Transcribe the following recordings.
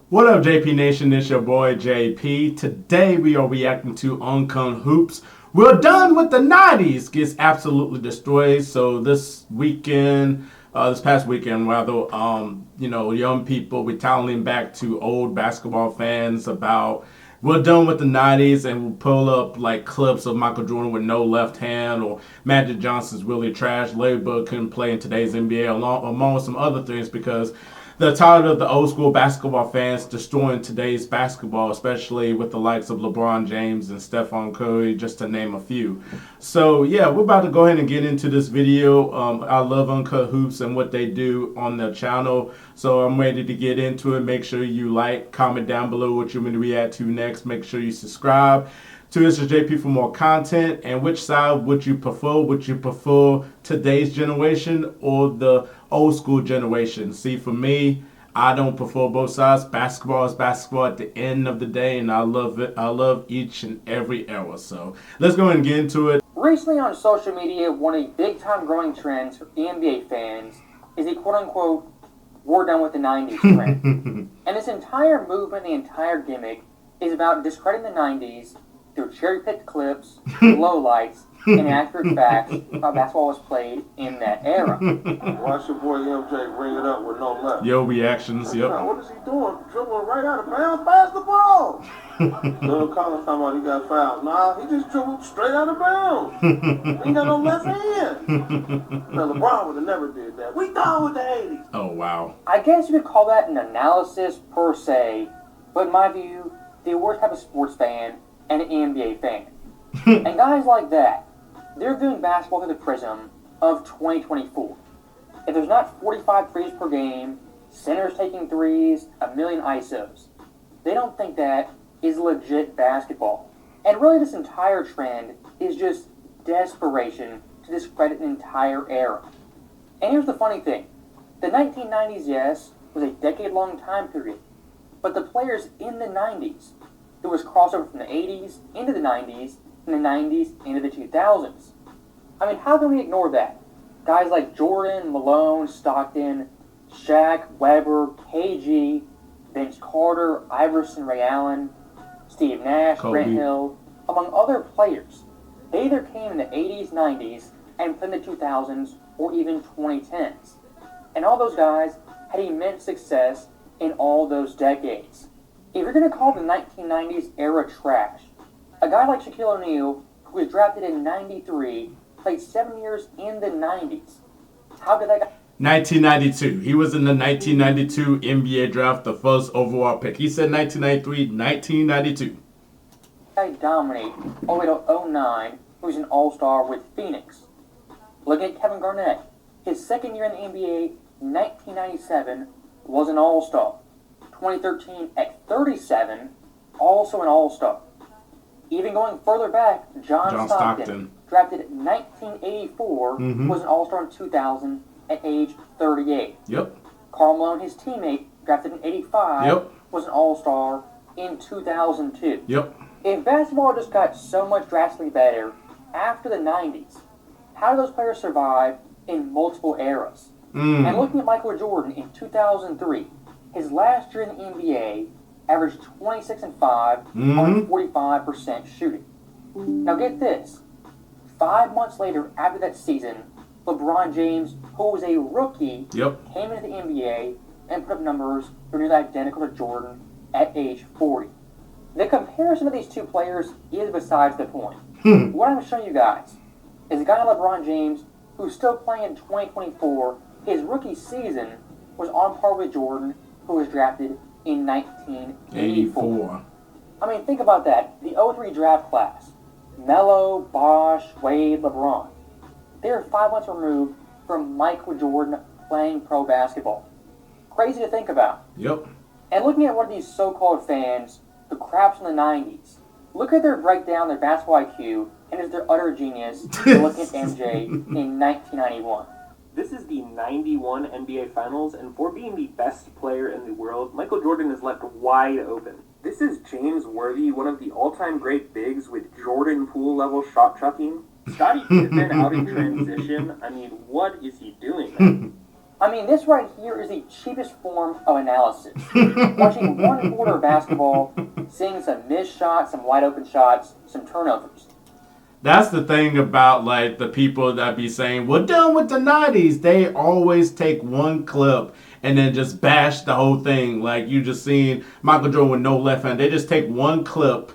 What up, JP Nation? It's your boy JP. Today we are reacting to Uncut Hoops. We're done with the 90s. Gets absolutely destroyed. So this weekend, this past weekend rather, young people retiring back to old basketball fans about we're done with the 90s, and we'll pull up like clips of Michael Jordan with no left hand, or Magic Johnson's really trash. Larry Bird couldn't play in today's NBA, among with some other things, because they're tired of the old school basketball fans destroying today's basketball, especially with the likes of LeBron James and Stephen Curry, just to name a few. So yeah, we're about to go ahead and get into this video. I love Uncut Hoops and what they do on their channel. So I'm ready to get into it. Make sure you like, comment down below what you want me to react to next. Make sure you subscribe to ItzJustJP for more content. And which side would you prefer? Would you prefer today's generation or the old school generation? See, for me, I don't prefer both sides. Basketball is basketball at the end of the day, and I love it. I love each and every era. So let's go ahead and get into it. Recently on social media, one of the big-time growing trends for NBA fans is the quote-unquote "we're done with the 90s" trend. And this entire movement, the entire gimmick, is about discrediting the 90s through cherry-picked clips, lowlights, and accurate facts about basketball was played in that era. Watch your boy MJ bring it up with no left. Yo, reactions, yep. What is he doing? Dribbling right out of bounds? Pass the ball. Little Collins talking about he got fouled. Nah, he just dribbled straight out of bounds. He got no left hand. Now, LeBron would have never did that. We done with the 80s. Oh, wow. I guess you could call that an analysis per se, but in my view, the worst type of sports fan and an NBA fan. And guys like that, they're viewing basketball through the prism of 2024. If there's not 45 threes per game, centers taking threes, a million ISOs, they don't think that is legit basketball. And really this entire trend is just desperation to discredit an entire era. And here's the funny thing. The 1990s, yes, was a decade-long time period. But the players in the 90s, there was crossover from the 80s into the 90s, from the 90s into the 2000s. I mean, how can we ignore that? Guys like Jordan, Malone, Stockton, Shaq, Webber, KG, Vince Carter, Iverson, Ray Allen, Steve Nash, Kobe, Grant Hill, among other players. They either came in the 80s, 90s, and played in the 2000s, or even 2010s. And all those guys had immense success in all those decades. If you're going to call the 1990s era trash, a guy like Shaquille O'Neal, who was drafted in 93, played 7 years in the 90s. How did that guy... 1992. He was in the 1992 NBA draft, the first overall pick. He said 1993, 1992. dominate all the way to 09, who was an all-star with Phoenix. Look at Kevin Garnett. His second year in the NBA, 1997, was an all-star. 2013 at 37, also an all-star. Even going further back, John Stockton, drafted in 1984, was an all-star in 2000 at age 38. Yep. Karl Malone, his teammate, drafted in 85, was an all-star in 2002. Yep. If basketball just got so much drastically better after the 90s, how do those players survive in multiple eras? And looking at Michael Jordan in 2003, his last year in the NBA averaged 26 and 5 on 45% shooting. Now get this. 5 months later after that season, LeBron James, who was a rookie, came into the NBA and put up numbers that are nearly identical to Jordan at age 40. The comparison of these two players is besides the point. What I'm showing you guys is a guy like LeBron James who's still playing in 2024. His rookie season was on par with Jordan, who was drafted in 1984. I mean, think about that. The 03 draft class. Melo, Bosh, Wade, LeBron. They're 5 months removed from Michael Jordan playing pro basketball. Crazy to think about. Yep. And looking at one of these so-called fans, the craps in the 90s, look at their breakdown, their basketball IQ, and is their utter genius to look at MJ in 1991. This is the 91 NBA Finals, and for being the best player in the world, Michael Jordan is left wide open. This is James Worthy, one of the all-time great bigs with Jordan Poole-level shot chucking. Scottie Pippen out in transition. I mean, what is he doing, man? I mean, this right here is the cheapest form of analysis. Watching one quarter of basketball, seeing some missed shots, some wide open shots, some turnovers. That's the thing about like the people that be saying, "We're done with the '90s." They always take one clip and then just bash the whole thing. Like you just seen Michael Jordan with no left hand. They just take one clip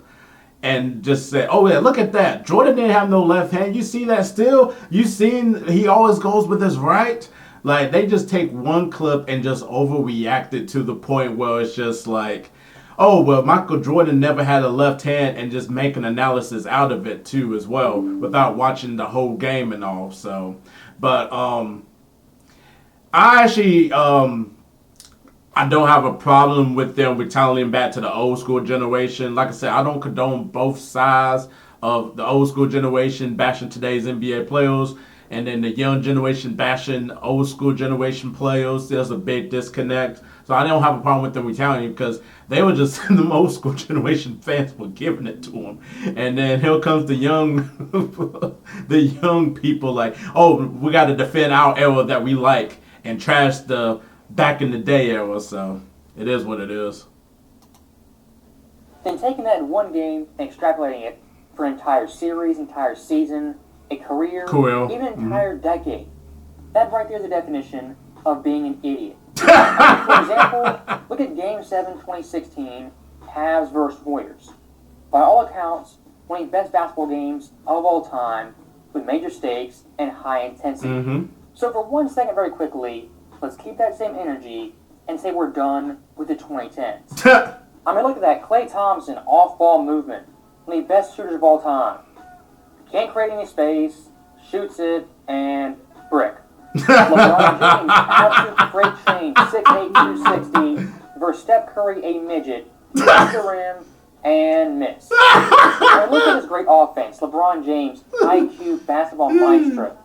and just say, "Oh yeah, look at that. Jordan didn't have no left hand. You see that still? You seen he always goes with his right." Like they just take one clip and just overreact it to the point where it's just like, oh, well, Michael Jordan never had a left hand, and just make an analysis out of it too as well without watching the whole game and all. So, but I actually I don't have a problem with them retaliating back to the old school generation. Like I said, I don't condone both sides of the old school generation bashing today's NBA players, and then the young generation bashing old school generation players. There's a big disconnect. So I don't have a problem with them retaliating because they were just the old school generation fans were giving it to them. And then here comes the young the young people like, oh, we got to defend our era that we like and trash the back in the day era. So it is what it is. Then taking that in one game and extrapolating it for an entire series, entire season, a career, even an entire decade. That right there is the definition of being an idiot. For example, look at Game 7, 2016, Cavs vs. Warriors. By all accounts, one of the best basketball games of all time with major stakes and high intensity. So for 1 second, very quickly, let's keep that same energy and say we're done with the 2010s. I mean, look at that. Klay Thompson, off-ball movement. One of the best shooters of all time. Can't create any space, shoots it, and brick. LeBron James, absolute freight train, 6'8", 260, versus Steph Curry, a midget, off the rim, and miss. And look at this great offense. LeBron James, IQ, basketball maestro.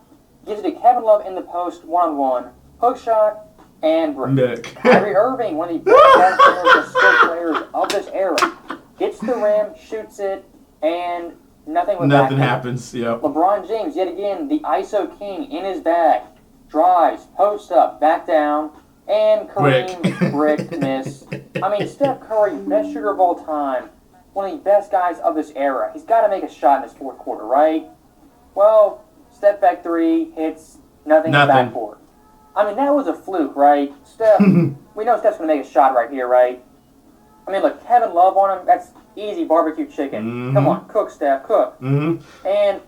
Gives it to Kevin Love in the post, one-on-one, hook shot, and brick. Kyrie Irving, one of the best skill players of this era. Gets the rim, shoots it, and nothing happens. Yep. LeBron James, yet again, the ISO king in his bag. Drives, post up, back down, and Kareem brick miss. I mean, Steph Curry, best shooter of all time, one of the best guys of this era. He's got to make a shot in this fourth quarter, right? Well, step back three, hits, nothing. Backcourt. I mean, that was a fluke, right? Steph, we know Steph's going to make a shot right here, right? I mean, look, Kevin Love on him, that's easy barbecue chicken. Come on, cook, Steph, cook. And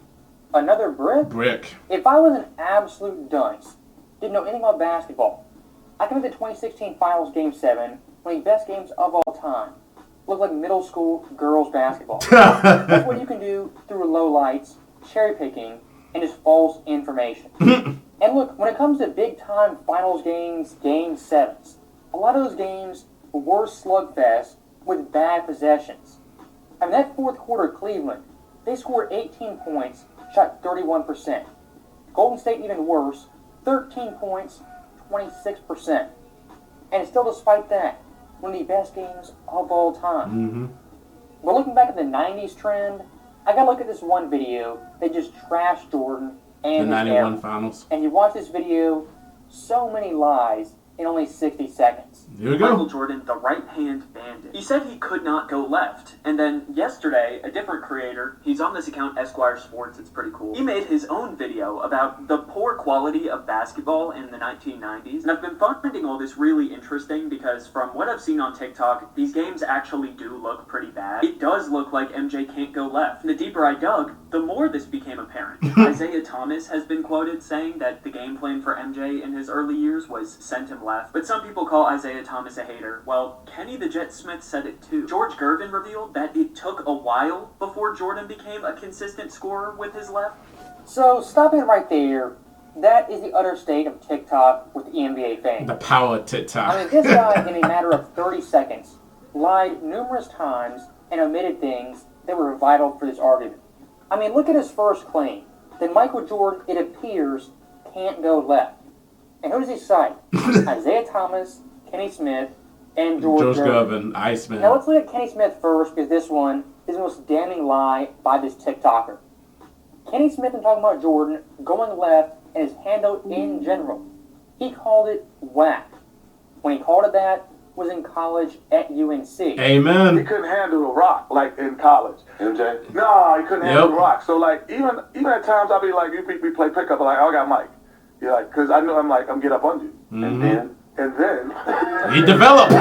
another brick? If I was an absolute dunce, didn't know anything about basketball, I can make the 2016 Finals Game 7, one of the best games of all time. Look like middle school girls basketball. That's what you can do through low lights, cherry picking, and just false information. And look, when it comes to big-time Finals games, Game 7s, a lot of those games were slugfests with bad possessions. I mean, that fourth quarter Cleveland, they scored 18 points, shot 31%. Golden State even worse, 13 points, 26%. And still despite that, one of the best games of all time. But looking back at the 90s trend, I gotta look at this one video that just trashed Jordan and the his 91 era. Finals. And you watch this video, so many lies in only 60 seconds. Here we go. Michael Jordan, the right-hand bandit. He said he could not go left. And then yesterday, a different creator, he's on this account, Esquire Sports, it's pretty cool. He made his own video about the poor quality of basketball in the 1990s. And I've been finding all this really interesting because from what I've seen on TikTok, these games actually do look pretty bad. It does look like MJ can't go left. And the deeper I dug, the more this became apparent. Isaiah Thomas has been quoted saying that the game plan for MJ in his early years was send him left. But some people call Isaiah Thomas a hater. Well, Kenny the Jet Smith said it too. George Gervin revealed that it took a while before Jordan became a consistent scorer with his left. So, stopping right there, that is the utter state of TikTok with the NBA fans. The power of TikTok. I mean, this guy, in a matter of 30 seconds, lied numerous times and omitted things that were vital for this argument. I mean, look at his first claim. That Michael Jordan, it appears, can't go left. And who does he cite? Isaiah Thomas, Kenny Smith, and George Gervin. Iceman. Now let's look at Kenny Smith first, because this one is the most damning lie by this TikToker. Kenny Smith, and talking about Jordan, going left and his handle in general. He called it whack. When he called it that, was in college at UNC. He Amen. couldn't handle the rock like in college. MJ? No, he couldn't handle Yep. the rock. So like even at times I'll be like, we play pickup, like I got Mike. You're like, because I know I'm get up on you. Mhm. And then He developed.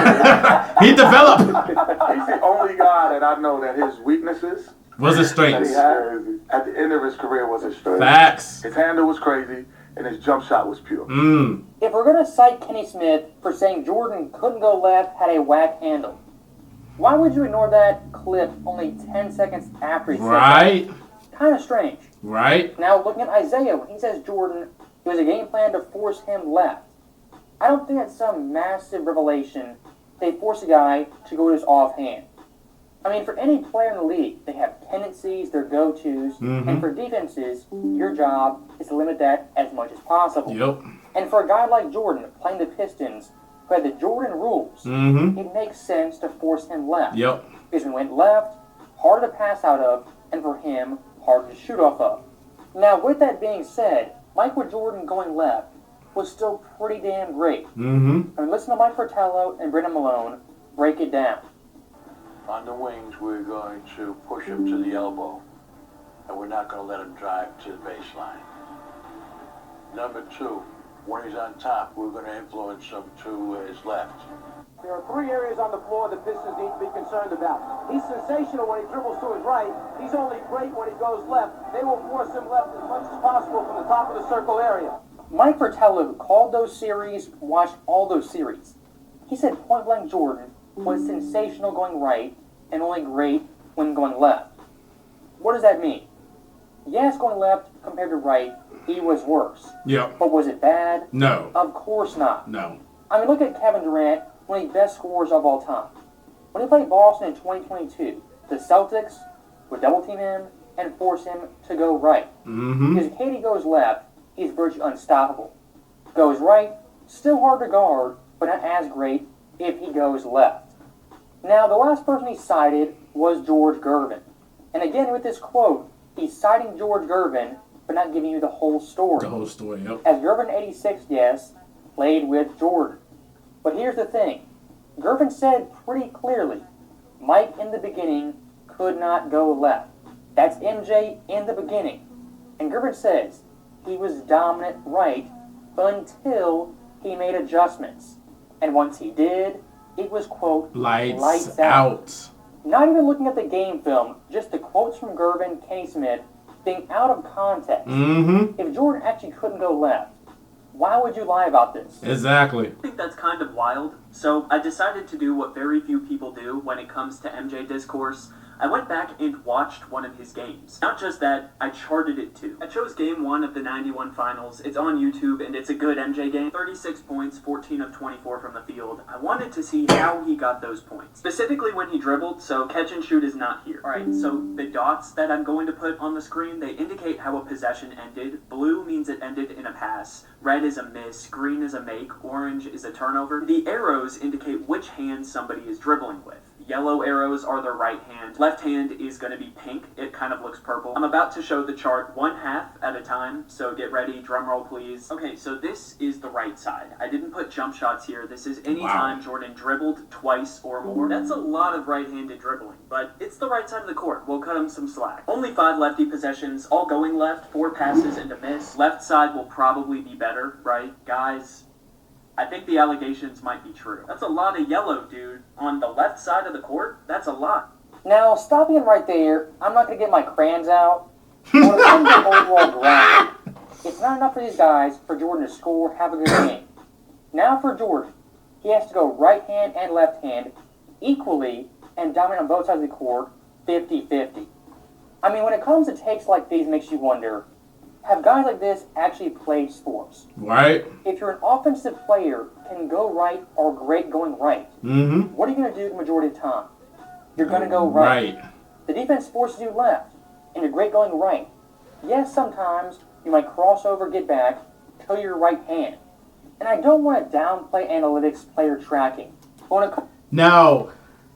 He developed. he's the only guy that I know that his weaknesses Was it that straight? he had at the end of his career was his strength. Facts. His handle was crazy and his jump shot was pure. Mm. If we're going to cite Kenny Smith for saying Jordan couldn't go left, had a whack handle, why would you ignore that clip only 10 seconds after he said Right. that? Kind of strange. Right. Now, looking at Isaiah, when he says Jordan, it was a game plan to force him left. I don't think that's some massive revelation. They force a guy to go to his offhand. I mean, for any player in the league, they have tendencies, their go-tos, and for defenses, your job is to limit that as much as possible. Yep. And for a guy like Jordan, playing the Pistons, who had the Jordan rules, it makes sense to force him left. Yep. Because when he went left, harder to pass out of, and for him, harder to shoot off of. Now, with that being said, Michael Jordan going left was still pretty damn great. I mean, listen to Mike Fratello and Brendan Malone break it down. On the wings, we're going to push him to the elbow, and we're not going to let him drive to the baseline. Number two, when he's on top, we're going to influence him to his left. There are three areas on the floor the Pistons need to be concerned about. He's sensational when he dribbles to his right. He's only great when he goes left. They will force him left as much as possible from the top of the circle area. Mike Fratello, who called those series, watched all those series. He said point-blank Jordan was sensational going right and only great when going left. What does that mean? Yes, going left compared to right, he was worse. Yep. But was it bad? No. Of course not. No. I mean, look at Kevin Durant, one of the best scorers of all time. When he played Boston in 2022, the Celtics would double-team him and force him to go right. Because if KD goes left, he's virtually unstoppable. Goes right, still hard to guard, but not as great if he goes left. Now, the last person he cited was George Gervin. And again, with this quote, he's citing George Gervin, but not giving you the whole story. The whole story, yep. As Gervin, 86, yes, played with Jordan. But here's the thing. Gervin said pretty clearly, Mike in the beginning could not go left. That's MJ in the beginning. And Gervin says he was dominant right until he made adjustments. And once he did, it was, quote, Lights out. Not even looking at the game film, just the quotes from Gervin, Kenny Smith, being out of context. If Jordan actually couldn't go left, why would you lie about this? Exactly. I think that's kind of wild. So I decided to do what very few people do when it comes to MJ discourse. I went back and watched one of his games. Not just that, I charted it too. I chose game 1 of the 91 finals. It's on YouTube and it's a good MJ game. 36 points, 14 of 24 from the field. I wanted to see how he got those points. Specifically when he dribbled, so catch and shoot is not here. Alright, so the dots that I'm going to put on the screen, they indicate how a possession ended. Blue means it ended in a pass. Red is a miss. Green is a make. Orange is a turnover. The arrows indicate which hand somebody is dribbling with. Yellow arrows are their right hand. Left hand is going to be pink. It kind of looks purple. I'm about to show the chart 1/2 at a time, so get ready. Drum roll, please. Okay, so this is the right side. I didn't put jump shots here. This is any time Jordan dribbled twice or more. That's a lot of right-handed dribbling, but it's the right side of the court. We'll cut him some slack. Only 5 lefty possessions, all going left, 4 passes and a miss. Left side will probably be better, right? Guys, I think the allegations might be true. That's a lot of yellow, dude. On the left side of the court, that's a lot. Now, stopping it right there, I'm not going to get my crayons out. But when it comes to overall graph, it's not enough for these guys for Jordan to score, have a good game. Now for Jordan, he has to go right hand and left hand equally and dominate on both sides of the court, 50-50. I mean, when it comes to takes like these, it makes you wonder, have guys like this actually played sports? Right. If you're an offensive player, can go right or great going right, what are you going to do the majority of the time? You're going to go right. The defense forces you left, and you're great going right. Yes, sometimes you might cross over, get back, to your right hand. And I don't want to downplay analytics, player tracking. But when it comes Now,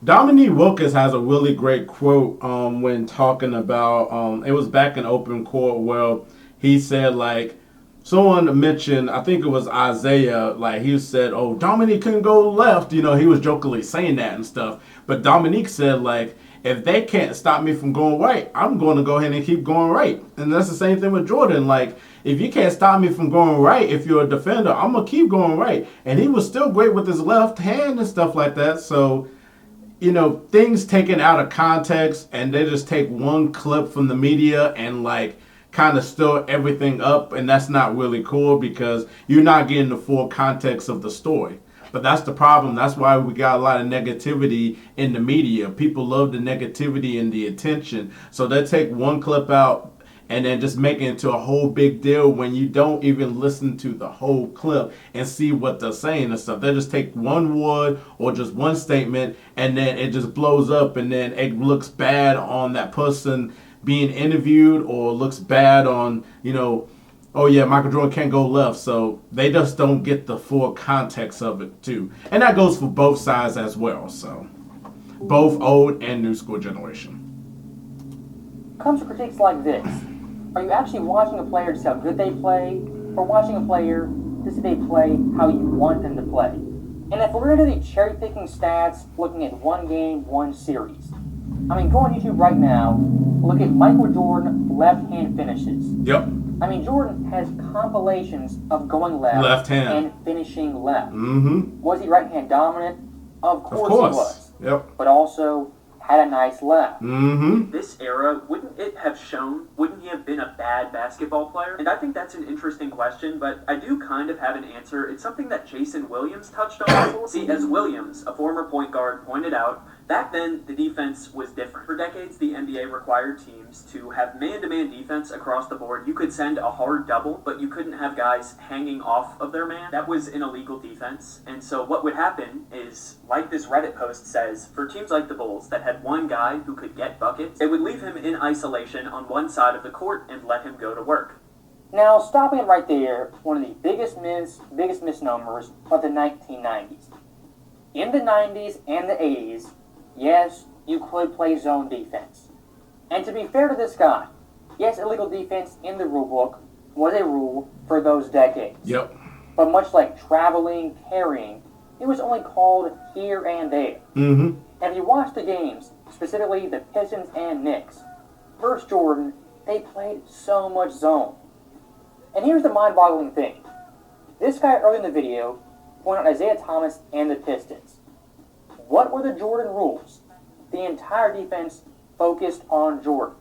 Dominique Wilkins has a really great quote when talking about, it was back in open court where he said, like, someone mentioned, I think it was Isaiah, like he said, "Oh, Dominique couldn't go left." You know, he was jokingly saying that and stuff. But Dominique said, like, if they can't stop me from going right, I'm going to go ahead and keep going right. And that's the same thing with Jordan. Like, if you can't stop me from going right, if you're a defender, I'm gonna keep going right. And he was still great with his left hand and stuff like that. So, you know, things taken out of context and they just take one clip from the media and like kind of stir everything up, and that's not really cool because you're not getting the full context of the story. But that's the problem. That's why we got a lot of negativity in the media. People love the negativity and the attention. So they take one clip out and then just make it into a whole big deal when you don't even listen to the whole clip and see what they're saying and stuff. They just take one word or just one statement and then it just blows up, and then it looks bad on that person being interviewed or looks bad on, you know, oh yeah, Michael Jordan can't go left. So they just don't get the full context of it too. And that goes for both sides as well. So both old and new school generation. Comes to critiques like this. Are you actually watching a player to see how good they play, or watching a player to see they play how you want them to play? And if we're going to do cherry-picking stats, looking at one game, one series, I mean, go on YouTube right now, look at Michael Jordan left-hand finishes. Yep. I mean, Jordan has compilations of going left hand and finishing left. Mm-hmm. Was he right-hand dominant? Of course he was. Yep. But also had a nice left. Mm-hmm. This era, wouldn't it have shown, wouldn't he have been a bad basketball player? And I think that's an interesting question, but I do kind of have an answer. It's something that Jason Williams touched on. See, as Williams, a former point guard, pointed out, back then, the defense was different. For decades, the NBA required teams to have man-to-man defense across the board. You could send a hard double, but you couldn't have guys hanging off of their man. That was an illegal defense. And so what would happen is, like this Reddit post says, for teams like the Bulls that had one guy who could get buckets, it would leave him in isolation on one side of the court and let him go to work. Now, stopping it right there, one of the biggest misnomers of the 1990s. In the 90s and the 80s, yes, you could play zone defense. And to be fair to this guy, yes, illegal defense in the rule book was a rule for those decades. Yep. But much like traveling, carrying, it was only called here and there. Mm-hmm. And if you watch the games, specifically the Pistons and Knicks, versus Jordan, they played so much zone. And here's the mind-boggling thing. This guy early in the video pointed out Isaiah Thomas and the Pistons. What were the Jordan rules? The entire defense focused on Jordan,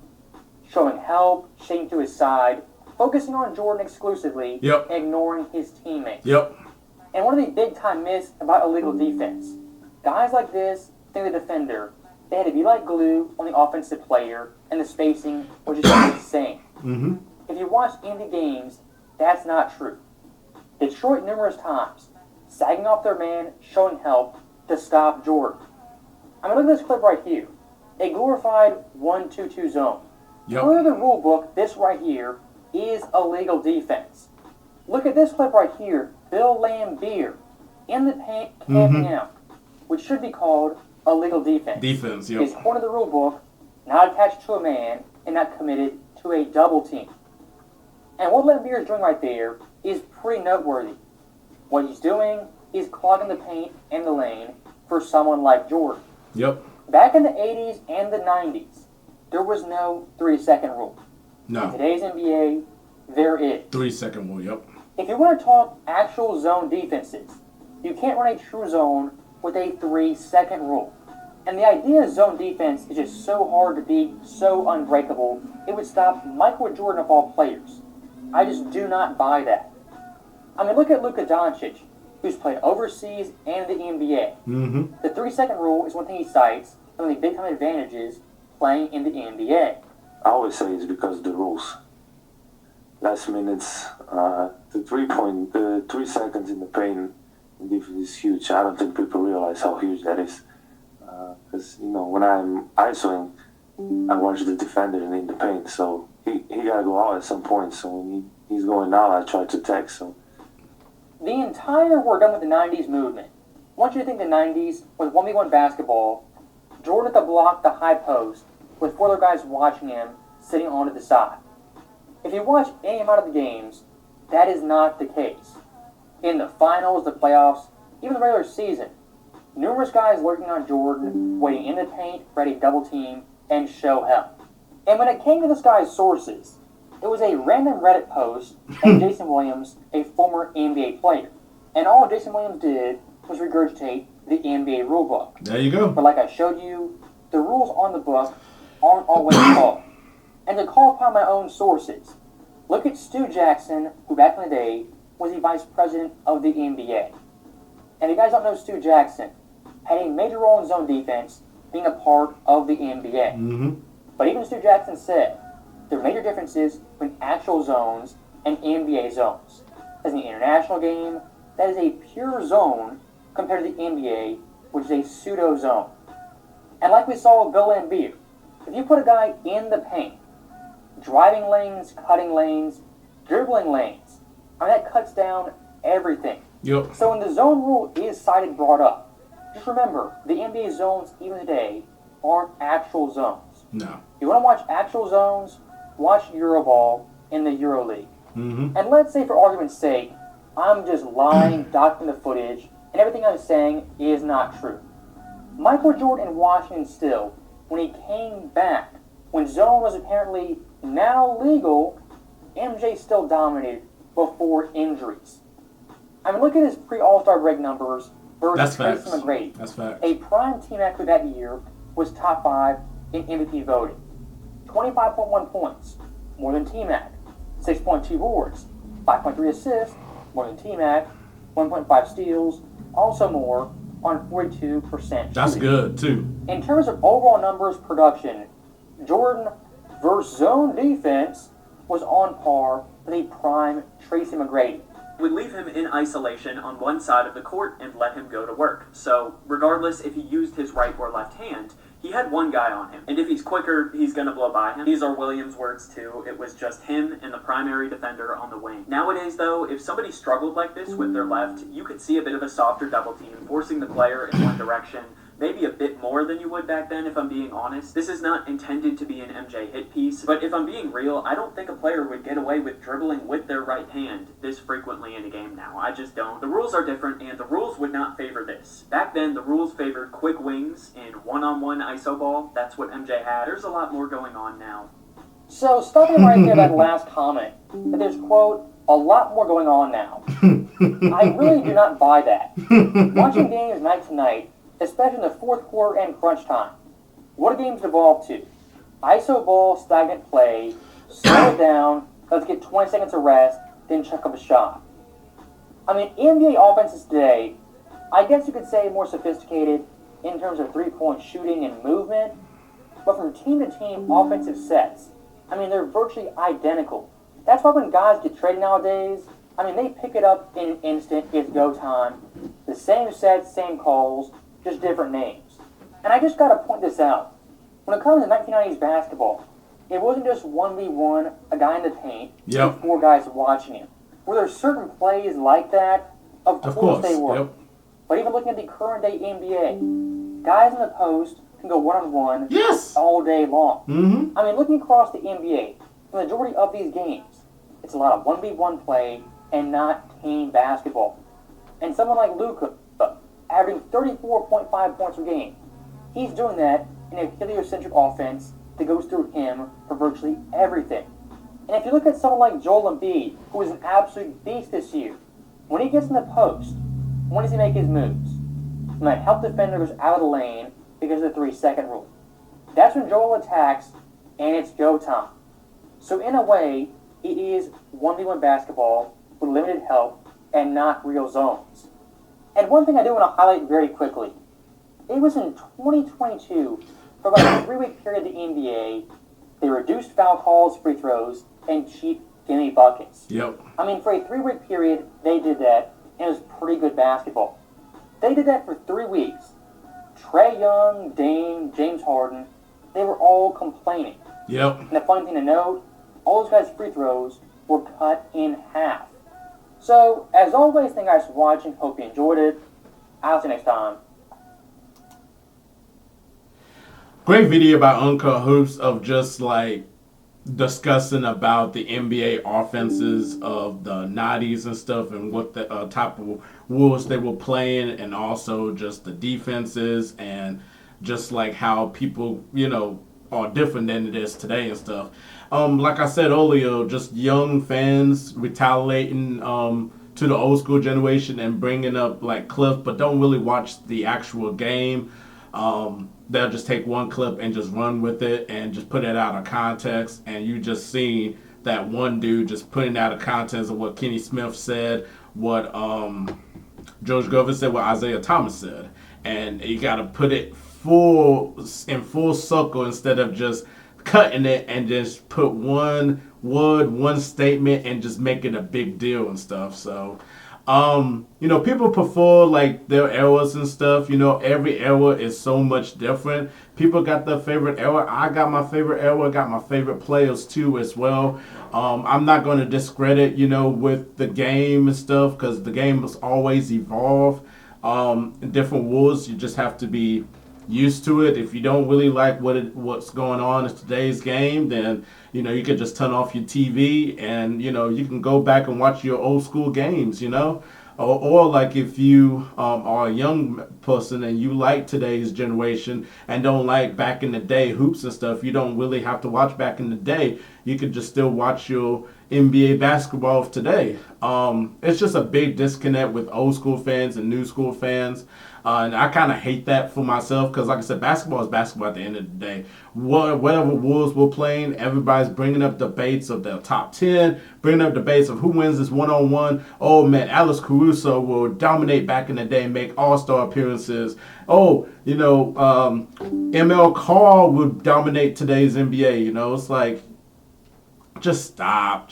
showing help, shading to his side, focusing on Jordan exclusively, ignoring his teammates. Yep. And one of the big-time myths about illegal defense, guys like this think the defender, they had to be like glue on the offensive player, and the spacing was just insane. Mm-hmm. If you watch indie games, that's not true. Detroit numerous times, sagging off their man, showing help to stop Jordan. I mean, look at this clip right here. A glorified 1-2-2 zone. Yep. Per the rule book, this right here is illegal defense. Look at this clip right here. Bill Laimbeer in the paint camping out, which should be called illegal defense. Defense, yep. Is according to the rule book, not attached to a man and not committed to a double team. And what Laimbeer is doing right there is pretty noteworthy. What he's doing is clogging the paint and the lane for someone like Jordan. Yep. Back in the 80s and the 90s, there was no 3-second rule. No. In today's NBA, there is. 3-second rule, yep. If you want to talk actual zone defenses, you can't run a true zone with a 3-second rule. And the idea of zone defense is just so hard to beat, so unbreakable, it would stop Michael Jordan of all players. I just do not buy that. I mean, look at Luka Doncic, who's played overseas and in the NBA. Mm-hmm. The 3-second rule is one thing he cites, one of the big-time advantages playing in the NBA. I always say it's because of the rules. Last minutes, the 3 seconds in the paint is huge. I don't think people realize how huge that is. Because, when I'm isoing, I watch the defender in the paint, so he got to go out at some point. So when he's going out, I try to text him. The entire we're done with the 90s movement. I want you to think the 90s was 1v1 basketball, Jordan at the block, the high post, with 4 other guys watching him, sitting onto the side. If you watch any amount of the games, that is not the case. In the finals, the playoffs, even the regular season, numerous guys lurking on Jordan, waiting in the paint, ready to double team, and show help. And when it came to this guy's sources, it was a random Reddit post and Jason Williams, a former NBA player. And all Jason Williams did was regurgitate the NBA rulebook. There you go. But like I showed you, the rules on the book aren't always called. And to call upon my own sources, look at Stu Jackson, who back in the day was the vice president of the NBA. And if you guys don't know Stu Jackson, had a major role in zone defense, being a part of the NBA. Mm-hmm. But even Stu Jackson said there are major differences between actual zones and NBA zones. As in the international game, that is a pure zone compared to the NBA, which is a pseudo zone. And like we saw with Bill Embiid, if you put a guy in the paint, driving lanes, cutting lanes, dribbling lanes, I mean, that cuts down everything. Yep. So when the zone rule is cited, brought up, just remember, the NBA zones, even today, aren't actual zones. No. You want to watch actual zones, watch Euroball in the EuroLeague. Mm-hmm. And let's say, for argument's sake, I'm just lying, docking the footage, and everything I'm saying is not true. Michael Jordan in Washington still, when he came back, when zone was apparently now legal, MJ still dominated before injuries. I mean, look at his pre-All-Star break numbers versus That's Tracy facts. McGrady. That's facts. A prime team actor that year was top 5 in MVP voting. 25.1 points, more than T-Mac. 6.2 boards, 5.3 assists, more than T-Mac. 1.5 steals, also more on 42%. That's shooting. good, too. In terms of overall numbers production, Jordan versus zone defense was on par with a prime Tracy McGrady. Would leave him in isolation on one side of the court and let him go to work. So regardless if he used his right or left hand, he had one guy on him. And if he's quicker, he's going to blow by him. These are Williams' words too. It was just him and the primary defender on the wing. Nowadays though, if somebody struggled like this with their left, you could see a bit of a softer double team, forcing the player in one direction. Maybe a bit more than you would back then, if I'm being honest. This is not intended to be an MJ hit piece, but if I'm being real, I don't think a player would get away with dribbling with their right hand this frequently in a game now. I just don't. The rules are different, and the rules would not favor this. Back then, the rules favored quick wings and one-on-one iso ball. That's what MJ had. There's a lot more going on now. So, stopping right there, that last comment, that there's, quote, a lot more going on now. I really do not buy that. Watching games night to night, especially in the fourth quarter and crunch time, what do games evolve to? ISO ball, stagnant play, slow it down, let's get 20 seconds of rest, then chuck up a shot. I mean, NBA offenses today, I guess you could say more sophisticated in terms of three-point shooting and movement, but from team to team offensive sets, I mean, they're virtually identical. That's why when guys get traded nowadays, I mean, they pick it up in an instant, it's go time. The same sets, same calls, just different names. And I just got to point this out. When it comes to 1990s basketball, it wasn't just 1v1, a guy in the paint, Yep. with 4 guys watching him. Were there certain plays like that? Of course they were. Yep. But even looking at the current day NBA, guys in the post can go one-on-one Yes. all day long. Mm-hmm. I mean, looking across the NBA, the majority of these games, it's a lot of 1v1 play and not team basketball. And someone like Luka, averaging 34.5 points per game, he's doing that in a heliocentric offense that goes through him for virtually everything. And if you look at someone like Joel Embiid, who is an absolute beast this year, when he gets in the post, when does he make his moves? When that help defender goes out of the lane because of the 3-second rule. That's when Joel attacks, and it's go time. So in a way, it is 1v1 basketball with limited help and not real zones. And one thing I do want to highlight very quickly, it was in 2022, for about a 3-week period in the NBA, they reduced foul calls, free throws, and cheap gimme buckets. Yep. I mean, for a 3-week period, they did that, and it was pretty good basketball. They did that for 3 weeks. Trae Young, Dame, James Harden, they were all complaining. Yep. And the funny thing to note, all those guys' free throws were cut in half. So, as always, thank you guys for watching. Hope you enjoyed it. I'll see you next time. Great video by Uncut Hoops of just like discussing about the NBA offenses of the 90s and stuff, and what the type of rules they were playing, and also just the defenses, and just like how people, are different than it is today and stuff. Like I said earlier, just young fans retaliating to the old school generation and bringing up like clips, but don't really watch the actual game. They'll just take one clip and just run with it and just put it out of context, and you just see that one dude just putting out of context of what Kenny Smith said, what George Gervin said, what Isaiah Thomas said, and you got to put it in full circle instead of just cutting it and just put one word, one statement, and just make it a big deal and stuff. So people prefer like their eras and stuff. Every era is so much different. People got their favorite era. I got my favorite era. Got my favorite players too as well. I'm not going to discredit, with the game and stuff, because the game has always evolved. Different rules. You just have to be used to it. If you don't really like what's going on in today's game, then you could just turn off your TV, and you can go back and watch your old school games. Or like if you are a young person and you like today's generation and don't like back in the day hoops and stuff, you don't really have to watch back in the day. You could just still watch your NBA basketball of today. It's just a big disconnect with old school fans and new school fans. And I kind of hate that for myself, because, like I said, basketball is basketball at the end of the day. Whatever rules we're playing, everybody's bringing up debates of the top 10, bringing up debates of who wins this one-on-one. Oh, man, Alex Caruso will dominate back in the day and make all-star appearances. Oh, ML Carl would dominate today's NBA. It's like, just stop.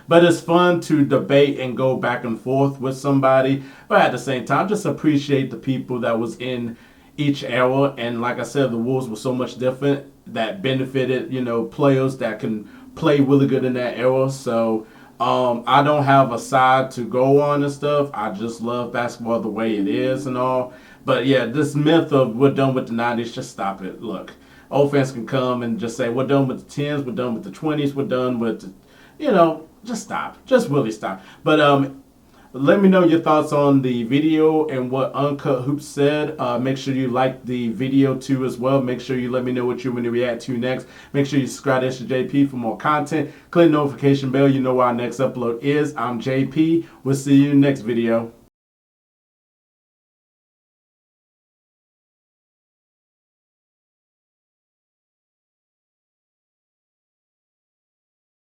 But it's fun to debate and go back and forth with somebody. But at the same time, just appreciate the people that was in each era. And like I said, the rules were so much different that benefited, players that can play really good in that era. So I don't have a side to go on and stuff. I just love basketball the way it is and all. But yeah, this myth of we're done with the 90s, just stop it. Look. Old fans can come and just say, we're done with the 10s, we're done with the 20s, we're done with the, just stop. Just really stop. But let me know your thoughts on the video and what Uncut Hoops said. Make sure you like the video too as well. Make sure you let me know what you want to react to next. Make sure you subscribe to ItzJP for more content. Click the notification bell. You know where our next upload is. I'm JP. We'll see you next video.